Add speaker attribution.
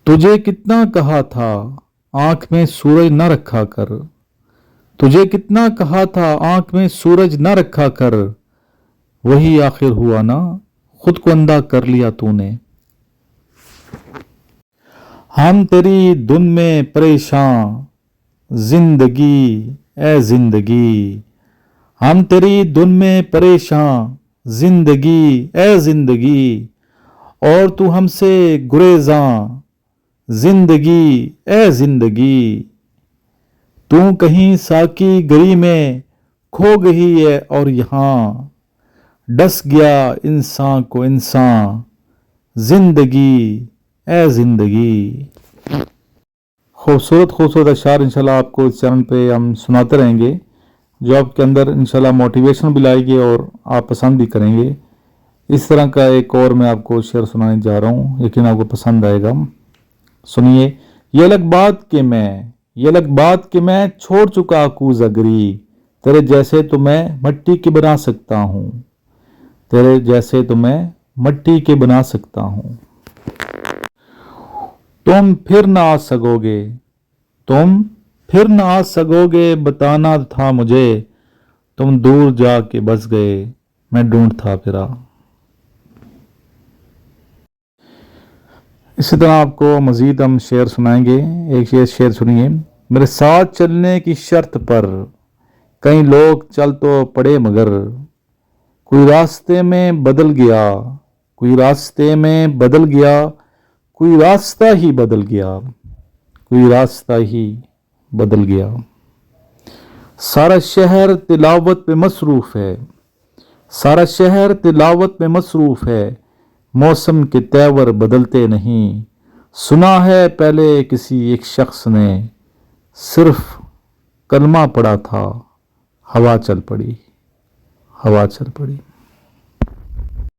Speaker 1: तुझे कितना कहा था आंख में सूरज न रखा कर, तुझे कितना कहा था आंख में सूरज न रखा कर, वही आखिर हुआ ना, खुद को अंधा कर लिया तूने। हम तेरी धुन में परेशान, जिंदगी ए जिंदगी, हम तेरी धुन में परेशान, जिंदगी ए जिंदगी, और तू हमसे गुरेज़ां, जिंदगी ए जिंदगी। तू कहीं साकी गली में खो गई है और यहाँ डस गया इंसान को इंसान, जिंदगी ए जिंदगी। खूबसूरत खूबसूरत अशार इंशाल्लाह आपको इस चैनल पे हम सुनाते रहेंगे, जो आपके अंदर इंशाल्लाह मोटिवेशन भी लाएगी और आप पसंद भी करेंगे। इस तरह का एक और मैं आपको शेर सुनाने जा रहा हूँ, यकीन आपको पसंद आएगा। सुनिए। ये अलग बात कि मैं छोड़ चुका कूज़गरी, तेरे जैसे तो मैं मट्टी के बना सकता हूँ, तेरे जैसे तो मैं मट्टी के बना सकता हूँ। तुम फिर ना आ सकोगे, तुम फिर ना आ सकोगे, बताना था मुझे, तुम दूर जाके बस गए, मैं ढूंढता फिरा। इसी तरह आपको मज़ीद हम शेर सुनाएंगे। एक ये शेर सुनिए। मेरे साथ चलने की शर्त पर कई लोग चल तो पड़े, मगर कोई रास्ते में बदल गया, कोई रास्ते में बदल गया, कोई रास्ता ही बदल गया, कोई रास्ता ही बदल गया। सारा शहर तिलावत पे मसरूफ है, सारा शहर तिलावत में मसरूफ है, मौसम के तेवर बदलते नहीं। सुना है पहले किसी एक शख्स ने, सिर्फ कलमा पड़ा था, हवा चल पड़ी, हवा चल पड़ी।